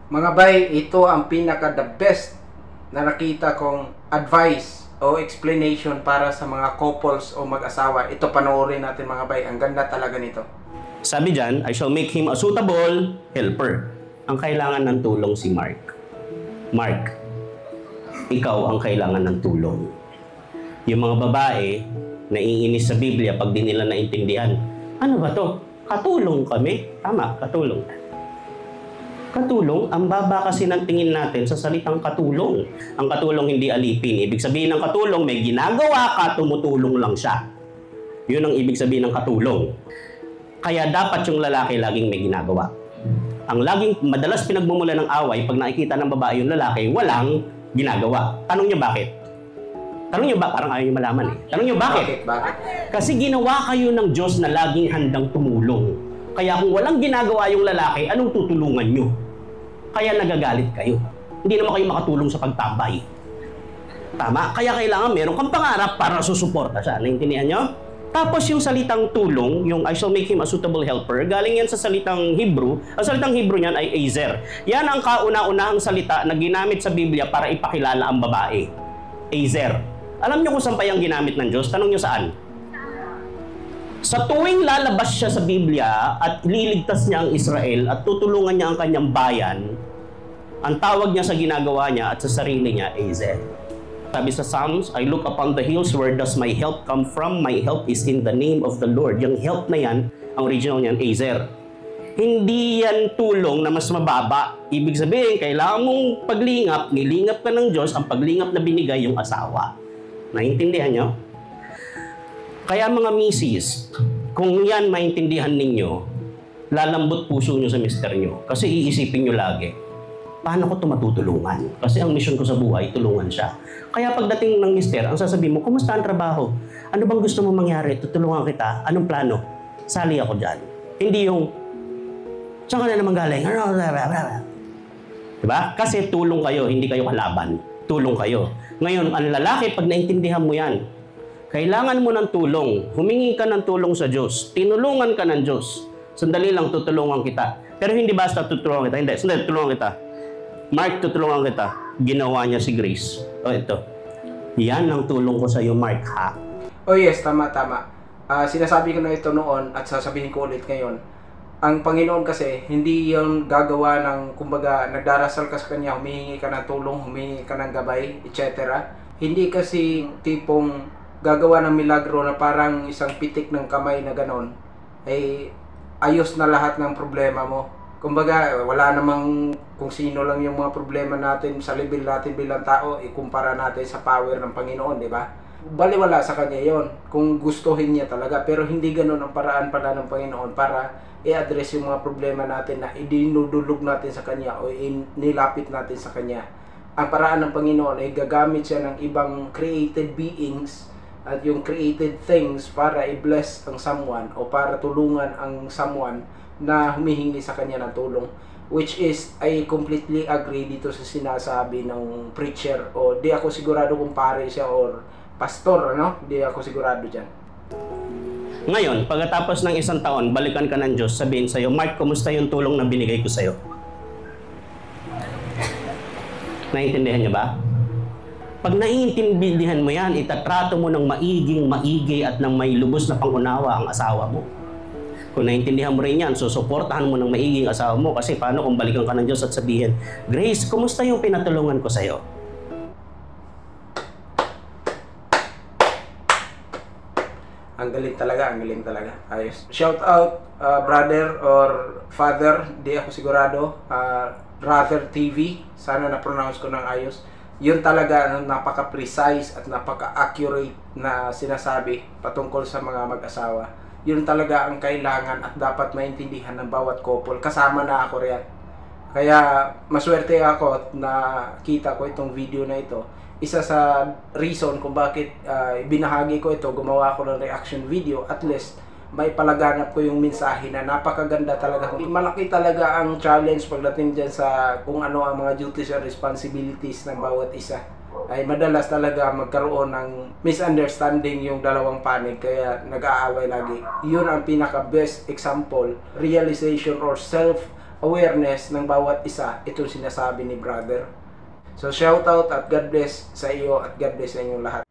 Mga bay, ito ang pinaka the best na nakita kong advice o explanation para sa mga couples o mag-asawa. Ito panoorin natin mga bay. Ang ganda talaga nito. Sabi dyan, I shall make him a suitable helper. Ang kailangan ng tulong si Mark. Mark, ikaw ang kailangan ng tulong. Yung mga babae, naiinis sa Biblia pag di nila naintindihan. Ano ba to? Katulong kami. Tama, katulong. Katulong, ang baba kasi ng tingin natin sa salitang katulong. Ang katulong hindi alipin. Ibig sabihin ng katulong, may ginagawa ka, tumutulong lang siya. Yun ang ibig sabihin ng katulong. Kaya dapat yung lalaki laging may ginagawa. Ang laging madalas pinagmumula ng away, pag nakikita ng babae yung lalaki, walang ginagawa. Tanong niyo bakit? Tanong niyo ba? Parang ayaw niyo malaman eh. Tanong niyo bakit? Bakit? Kasi ginawa kayo ng Diyos na laging handang tumulong. Kaya kung walang ginagawa yung lalaki, anong tutulungan niyo? Kaya nagagalit kayo. Hindi naman kayo makatulong sa pagtambay. Tama? Kaya kailangan meron kang pangarap para susuporta siya. Naintindihan niyo? Tapos yung salitang tulong, yung I shall make him a suitable helper, galing yan sa salitang Hebrew. Ang salitang Hebrew niyan ay Ezer. Yan ang kauna-unahang salita na ginamit sa Biblia para ipakilala ang babae. Ezer. Alam niyo kung saan pa yung ginamit ng Diyos? Tanong niyo saan? Sa tuwing lalabas siya sa Biblia at liligtas niya ang Israel at tutulungan niya ang kanyang bayan, ang tawag niya sa ginagawa niya at sa sarili niya, Ezer. Sabi sa Psalms, I look upon the hills, where does my help come from? My help is in the name of the Lord. Yung help na yan, ang original niyan, Ezer. Hindi yan tulong na mas mababa. Ibig sabihin, kailangan mong paglingap, nilingap ka ng Diyos, ang paglingap na binigay yung asawa. Naintindihan nyo? Kaya mga misis, kung yan maintindihan ninyo, lalambot puso nyo sa mister nyo. Kasi iisipin nyo lagi, paano ko ito matutulungan? Kasi ang mission ko sa buhay, tulungan siya. Kaya pagdating ng mister, ang sasabihin mo, kumusta ang trabaho? Ano bang gusto mo mangyari? Tutulungan kita. Anong plano? Sali ako dyan. Hindi yung, saan ka na naman galing? Diba? Kasi tulong kayo, hindi kayo kalaban. Tulong kayo. Ngayon, ang lalaki, pag naintindihan mo yan, kailangan mo ng tulong. Humingi ka ng tulong sa Diyos. Tinulungan ka ng Diyos. Sandali lang, tutulungan kita. Pero hindi basta tutulungan kita. Hindi, sandali, tutulungan kita. Mark, tutulungan kita. Ginawa niya si Grace. O, ito. Yan ang tulong ko sa iyo, Mark, ha? Oh yes, tama. Sinasabi ko na ito noon at sasabihin ko ulit ngayon. Ang Panginoon kasi, hindi yung gagawa ng, kumbaga, nagdarasal ka sa Kanya, humihingi ka ng tulong, humihingi ka ng gabay, etc. Hindi kasi tipong gagawa ng milagro na parang isang pitik ng kamay na ganon, ay ayos na lahat ng problema mo. Kumbaga, wala namang kung sino lang yung mga problema natin sa level natin bilang tao, ikumpara natin sa power ng Panginoon, di ba? Baliwala sa Kanya yon kung gustuhin niya talaga. Pero hindi ganon ang paraan pala ng Panginoon para i-address yung mga problema natin na idinudulog natin sa Kanya o nilapit natin sa Kanya. Ang paraan ng Panginoon ay gagamit siya ng ibang created beings at yung created things para i-bless ang someone o para tulungan ang someone na humihingi sa Kanya ng tulong. Which is, I completely agree dito sa sinasabi ng preacher, o di ako sigurado kung pare siya or pastor, ano? Di ako sigurado dyan. Ngayon, pagkatapos ng isang taon, balikan ka ng Diyos, sabihin sa'yo, Mark, kumusta yung tulong na binigay ko sa'yo? Naiintindihan niyo ba? Pag naiintindihan mo yan, itatrato mo ng maigi at ng may lubos na pangunawa ang asawa mo. Kung naiintindihan mo rin yan, susuportahan mo ng maiging asawa mo. Kasi paano kung balikan ka ng Diyos at sabihin, Grace, kumusta yung pinatulungan ko sa'yo? Ang galing talaga, ayos. Shout out, brother or father, di ako sigurado, Rather TV, sana na-pronounce ko ng ayos. Yun talaga, napaka-precise at napaka-accurate na sinasabi patungkol sa mga mag-asawa. Yun talaga ang kailangan at dapat maintindihan ng bawat couple. Kasama na ako riyan. Kaya maswerte ako na kita ko itong video na ito. Isa sa reason kung bakit binahagi ko ito, gumawa ko ng reaction video, at least may palaganap ko yung mensahe na napakaganda talaga. Malaki talaga ang challenge pagdating dyan sa kung ano ang mga duties and responsibilities ng bawat isa. Ay madalas talaga magkaroon ng misunderstanding yung dalawang panig, kaya nag-aaway lagi. Yun ang pinaka best example, realization or self awareness ng bawat isa itong sinasabi ni brother. So shoutout at God bless sa iyo at God bless sa inyong lahat.